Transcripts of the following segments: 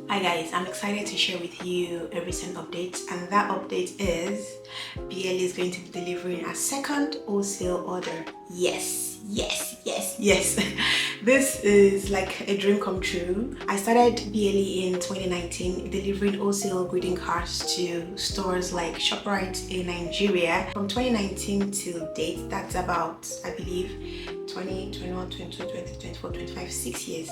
Hi guys, I'm excited to share with you a recent update, and that update is BL is going to be delivering a second wholesale order. Yes. This is like a dream come true. I started BLE in 2019 delivering wholesale greeting cards to stores like ShopRite in Nigeria. From 2019 till date, that's about, I believe, 2021, 22, 23, 24, 25, 6 years.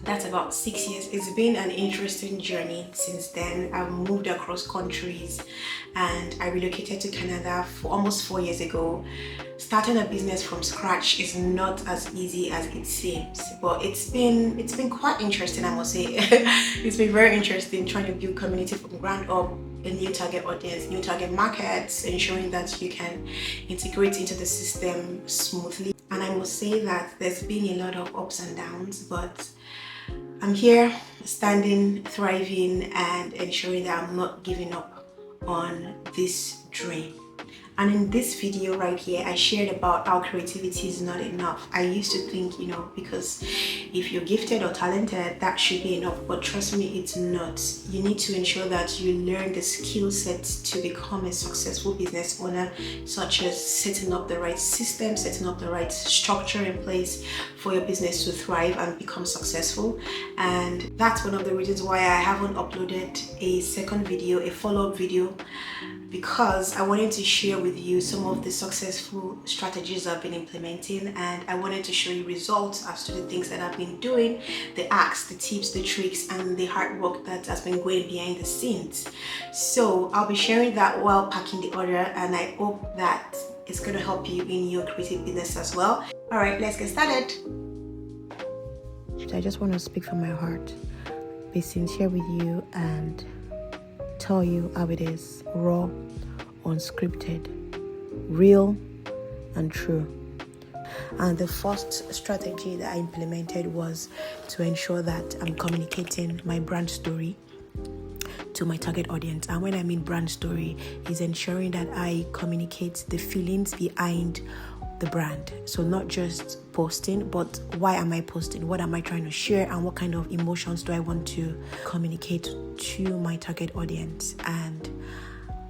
That's about 6 years. It's been an interesting journey since then. I've moved across countries and I relocated to Canada for almost 4 years ago. Starting a business from scratch is not as easy as it seems, but it's been quite interesting, I must say. It's been very interesting trying to build community from ground up, a new target audience, new target markets, ensuring that you can integrate into the system smoothly. And I must say that there's been a lot of ups and downs, but I'm here standing, thriving, and ensuring that I'm not giving up on this dream. And in this video right here, I shared about how creativity is not enough. I used to think, because if you're gifted or talented, that should be enough. But trust me, it's not. You need to ensure that you learn the skill sets to become a successful business owner, such as setting up the right system, setting up the right structure in place for your business to thrive and become successful. And that's one of the reasons why I haven't uploaded a second video, a follow-up video, because I wanted to share with you some of the successful strategies I've been implementing, and I wanted to show you results as to the things that I've been doing, the hacks, the tips, the tricks, and the hard work that has been going behind the scenes. So I'll be sharing that while packing the order, and I hope that it's going to help you in your creative business as well. All right, let's get started. I just want to speak from my heart, be sincere with you, and tell you how it is, raw, unscripted, real, and true. And the first strategy that I implemented was to ensure that I'm communicating my brand story to my target audience. And when I mean brand story, is ensuring that I communicate the feelings behind the brand. So not just posting, but why am I posting? What am I trying to share? And what kind of emotions do I want to communicate to my target audience? And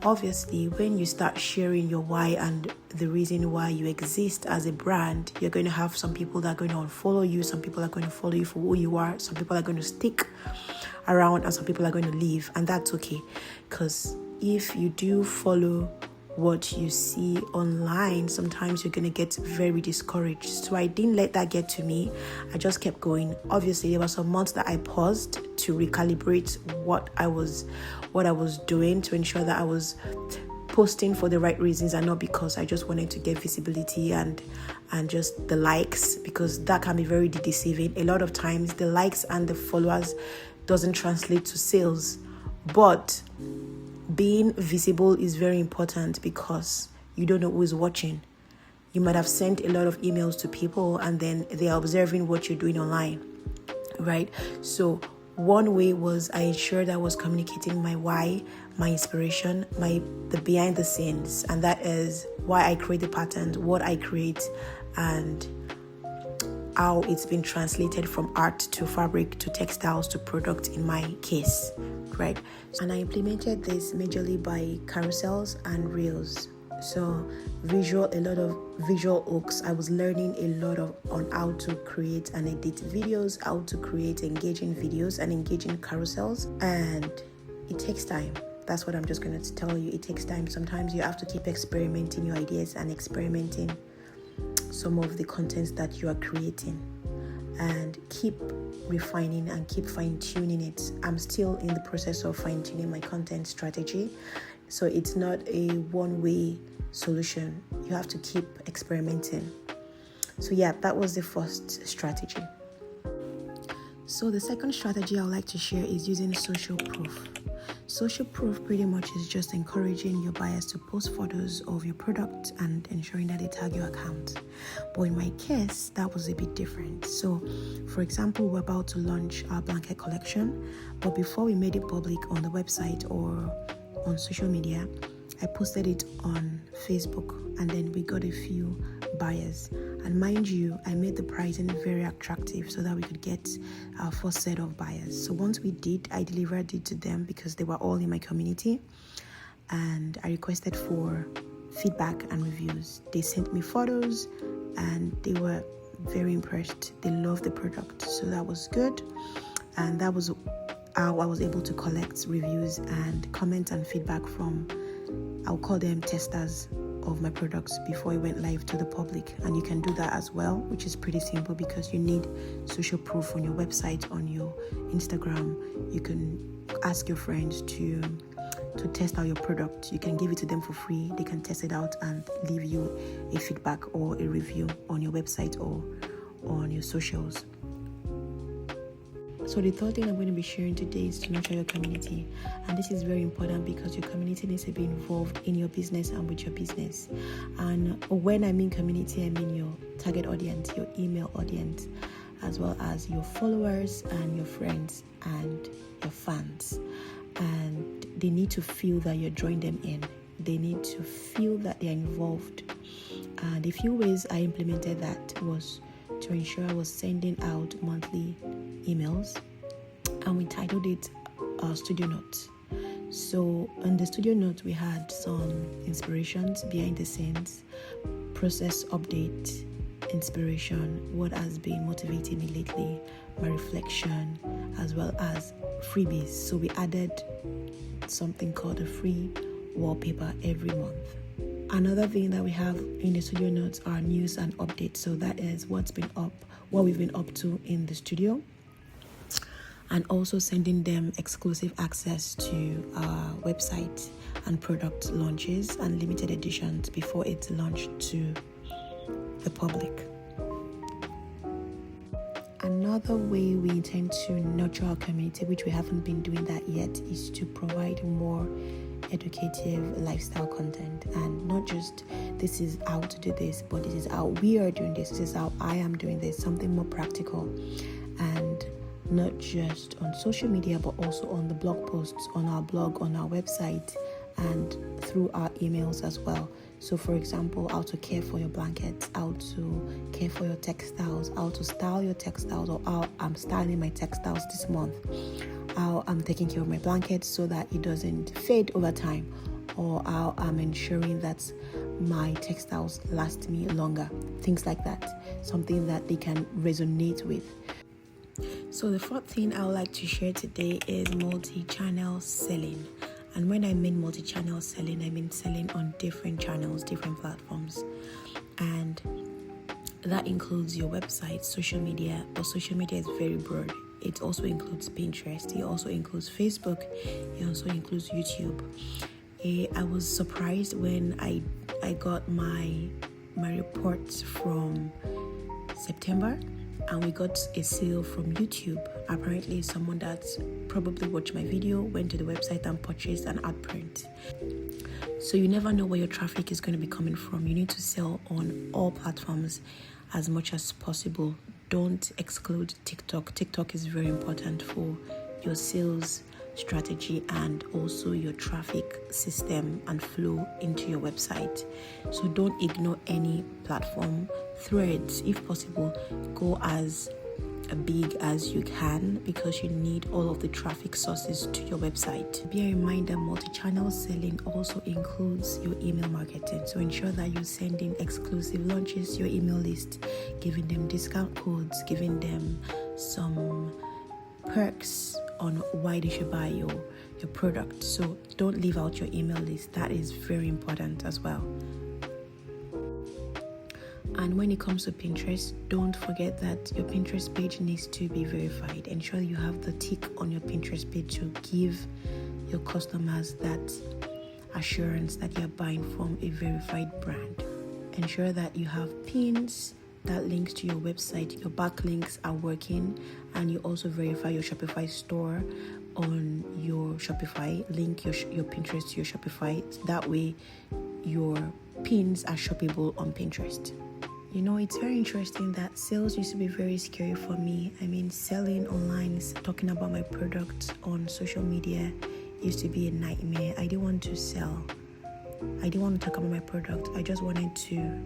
obviously, when you start sharing your why and the reason why you exist as a brand, you're going to have some people that are going to unfollow you, some people are going to follow you for who you are, some people are going to stick around, and some people are going to leave. And that's okay, because if you do follow what you see online, sometimes you're going to get very discouraged. So I didn't let that get to me. I just kept going. Obviously, there were some months that I paused to recalibrate what I was doing, to ensure that I was posting for the right reasons and not because I just wanted to get visibility and just the likes, because that can be very deceiving. A lot of times the likes and the followers doesn't translate to sales, but being visible is very important, because you don't know who is watching. You might have sent a lot of emails to people and then they are observing what you're doing online, right? So one way was I ensured I was communicating my why, my inspiration, the behind the scenes, and that is why I create the pattern, what I create, and how it's been translated from art to fabric to textiles to product in my case, right? And I implemented this majorly by carousels and reels. So a lot of visual hooks. I was learning a lot on how to create and edit videos, how to create engaging videos and engaging carousels, and it takes time. That's what I'm just going to tell you. It takes time. Sometimes you have to keep experimenting your ideas and experimenting some of the contents that you are creating, and keep refining and keep fine-tuning it. I'm still in the process of fine-tuning my content strategy, so it's not a one-way solution. You have to keep experimenting. So yeah, that was the first strategy. So the second strategy I would like to share is using social proof. Social proof pretty much is just encouraging your buyers to post photos of your product and ensuring that they tag your account. But in my case, that was a bit different. So, for example, we're about to launch our blanket collection, but before we made it public on the website or on social media, I posted it on Facebook, and then we got a few buyers. And mind you, I made the pricing very attractive so that we could get our first set of buyers. So once we did, I delivered it to them because they were all in my community, and I requested for feedback and reviews. They sent me photos and they were very impressed. They loved the product, so that was good. And that was how I was able to collect reviews and comments and feedback from, I'll call them testers of my products before it went live to the public. And you can do that as well, which is pretty simple because you need social proof on your website, on your Instagram. You can ask your friends to test out your product. You can give it to them for free. They can test it out and leave you a feedback or a review on your website or on your socials. So the third thing I'm going to be sharing today is to nurture your community. And this is very important because your community needs to be involved in your business and with your business. And when I mean community, I mean your target audience, your email audience, as well as your followers and your friends and your fans. And they need to feel that you're drawing them in. They need to feel that they're involved. And a few ways I implemented that was to ensure I was sending out monthly emails, and we titled it Studio Notes. So on the Studio Notes, we had some inspirations, behind the scenes, process update, inspiration, what has been motivating me lately, my reflection, as well as freebies. So we added something called a free wallpaper every month. Another thing that we have in the Studio Notes are news and updates. So that is what we've been up to in the studio, and also sending them exclusive access to our website and product launches and limited editions before it's launched to the public. Another way we intend to nurture our community, which we haven't been doing that yet, is to provide more educative lifestyle content. And not just this is how to do this, but this is how we are doing this is how I am doing this, something more practical, and not just on social media but also on the blog posts, on our blog, on our website, and through our emails as well. So for example, how to care for your blankets, how to care for your textiles, how to style your textiles, or how I'm styling my textiles this month, how I'm taking care of my blankets so that it doesn't fade over time, or how I'm ensuring that my textiles last me longer, things like that, something that they can resonate with. So the fourth thing I would like to share today is multi-channel selling. And when I mean multi-channel selling, I mean selling on different channels, different platforms. And that includes your website, social media, but social media is very broad. It also includes Pinterest, it also includes Facebook, it also includes YouTube. I was surprised when I got my reports from September, and we got a sale from YouTube. Apparently someone that probably watched my video went to the website and purchased an ad print. So you never know where your traffic is going to be coming from. You need to sell on all platforms as much as possible. Don't exclude TikTok. TikTok is very important for your sales strategy and also your traffic system and flow into your website. So don't ignore any platform. Threads, if possible, go as big as you can because you need all of the traffic sources to your website. Be a reminder, multi-channel selling also includes your email marketing. So ensure that you're sending exclusive launches to your email list, giving them discount codes, giving them some perks on why they should buy your product. So don't leave out your email list. That is very important as well. And when it comes to Pinterest, don't forget that your Pinterest page needs to be verified. Ensure you have the tick on your Pinterest page to give your customers that assurance that you're buying from a verified brand. Ensure that you have pins that links to your website, your backlinks are working, and you also verify your Shopify store on your Shopify. Link your Pinterest to your Shopify. That way your pins are shoppable on Pinterest. You know, it's very interesting that sales used to be very scary for me. I mean, selling online, talking about my products on social media used to be a nightmare. I didn't want to sell. I didn't want to talk about my product. I just wanted to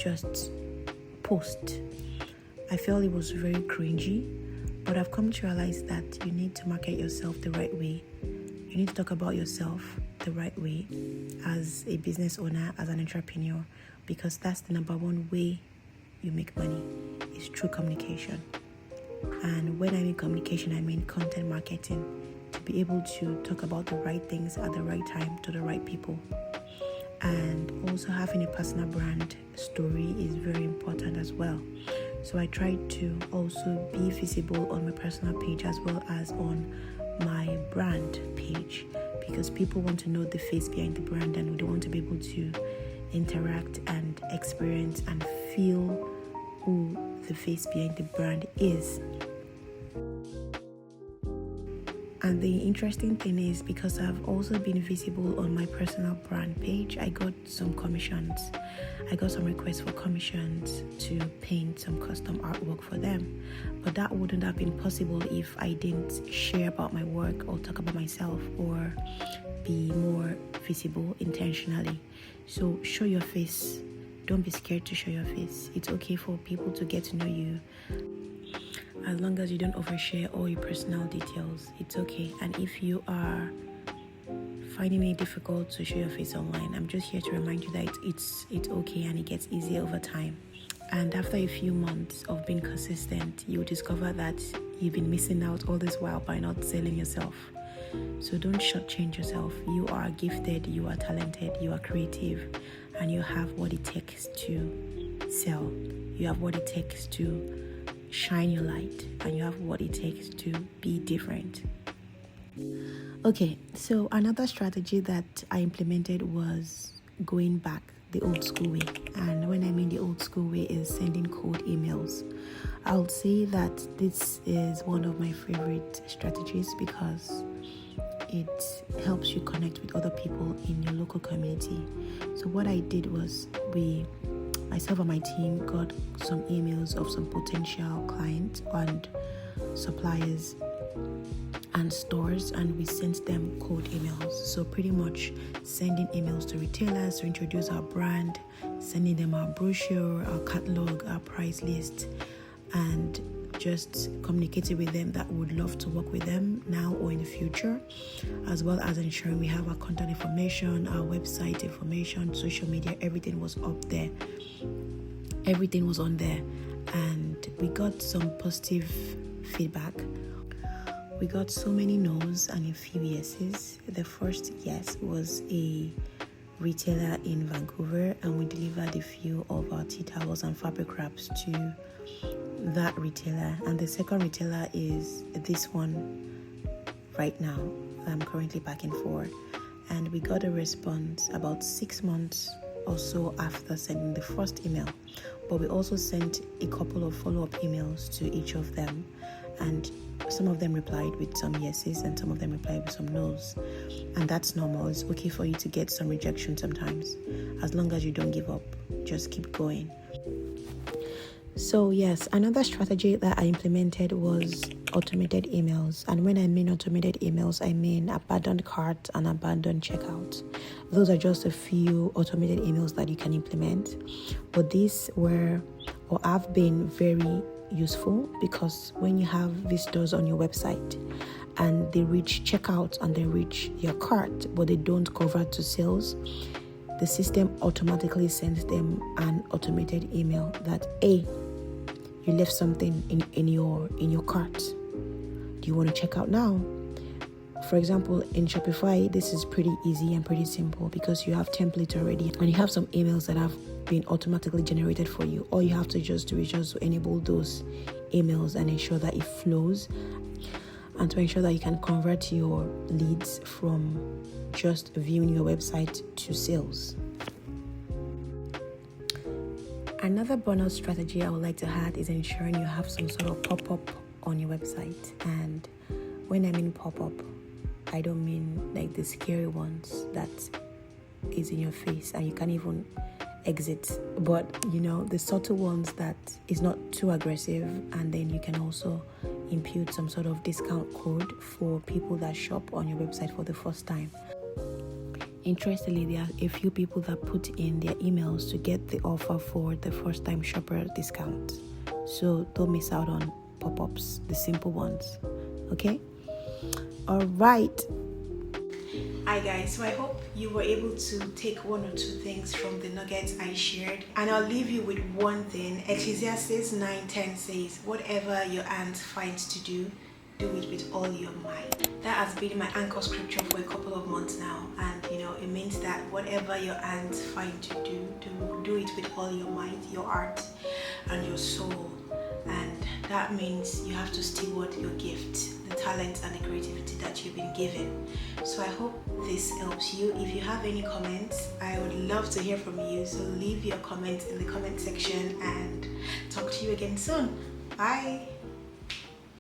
just post. I felt it was very cringy, but I've come to realize that you need to market yourself the right way. You need to talk about yourself the right way as a business owner, as an entrepreneur, because that's the number one way you make money, is through communication. And when I mean communication, I mean content marketing, to be able to talk about the right things at the right time to the right people. And also having a personal brand story is very important as well. So I try to also be visible on my personal page as well as on my brand page, because people want to know the face behind the brand, and they want to be able to interact and experience and feel who the face behind the brand is. And the interesting thing is, because I've also been visible on my personal brand page, I got some commissions. I got some requests for commissions to paint some custom artwork for them. But that wouldn't have been possible if I didn't share about my work or talk about myself or be more visible intentionally. So show your face. Don't be scared to show your face. It's okay for people to get to know you. As long as you don't overshare all your personal details, it's okay. And if you are finding it difficult to show your face online, I'm just here to remind you that it's okay, and it gets easier over time. And after a few months of being consistent, you'll discover that you've been missing out all this while by not selling yourself. So don't shortchange yourself. You are gifted, you are talented, you are creative, and you have what it takes to sell. You have what it takes to shine your light, and you have what it takes to be different. Okay, so another strategy that I implemented was going back the old school way. And when I mean the old school way is sending cold emails. I'll say that this is one of my favorite strategies because it helps you connect with other people in your local community. So what I did was myself and my team got some emails of some potential clients and suppliers and stores, and we sent them cold emails. So pretty much sending emails to retailers to introduce our brand, sending them our brochure, our catalog, our price list, and just communicating with them that we would love to work with them now or in the future, as well as ensuring we have our contact information, our website information, social media, everything was up there. Everything was on there, and we got some positive feedback. We got so many no's and a few yeses. The first yes was a retailer in Vancouver, and we delivered a few of our tea towels and fabric wraps to that retailer. And the second retailer is this one right now I'm currently packing for, and we got a response about 6 months or so after sending the first email. But we also sent a couple of follow-up emails to each of them, and some of them replied with some yeses and some of them replied with some no's. And that's normal. It's okay for you to get some rejection sometimes. As long as you don't give up, just keep going. So yes, another strategy that I implemented was automated emails. And when I mean automated emails, I mean abandoned cart and abandoned checkout. Those are just a few automated emails that you can implement. But these were or have been very useful, because when you have visitors on your website and they reach checkout and they reach your cart but they don't convert to sales, the system automatically sends them an automated email that, hey, you left something in your cart. Do you want to check out now? For example, in Shopify, this is pretty easy and pretty simple because you have templates already and you have some emails that have been automatically generated for you. All you have to just do is just to enable those emails and ensure that it flows, and to ensure that you can convert your leads from just viewing your website to sales. Another bonus strategy I would like to add is ensuring you have some sort of pop-up on your website. And when I mean pop-up, I don't mean like the scary ones that is in your face and you can't even exit, but the subtle ones that is not too aggressive, and then you can also impute some sort of discount code for people that shop on your website for the first time. Interestingly, there are a few people that put in their emails to get the offer for the first time shopper discount. So don't miss out on pop-ups, the simple ones. Okay? All right. Hi guys, so I hope you were able to take one or two things from the nuggets I shared, and I'll leave you with one thing. Ecclesiastes 9:10 says, whatever your hand finds to do, do it with all your might. That has been my anchor scripture for a couple of months now, and it means that whatever your hands find to do it with all your might, your heart and your soul. And that means you have to steward your gift, the talent and the creativity that you've been given. So I hope this helps you. If you have any comments, I would love to hear from you. So leave your comments in the comment section, and talk to you again soon. Bye.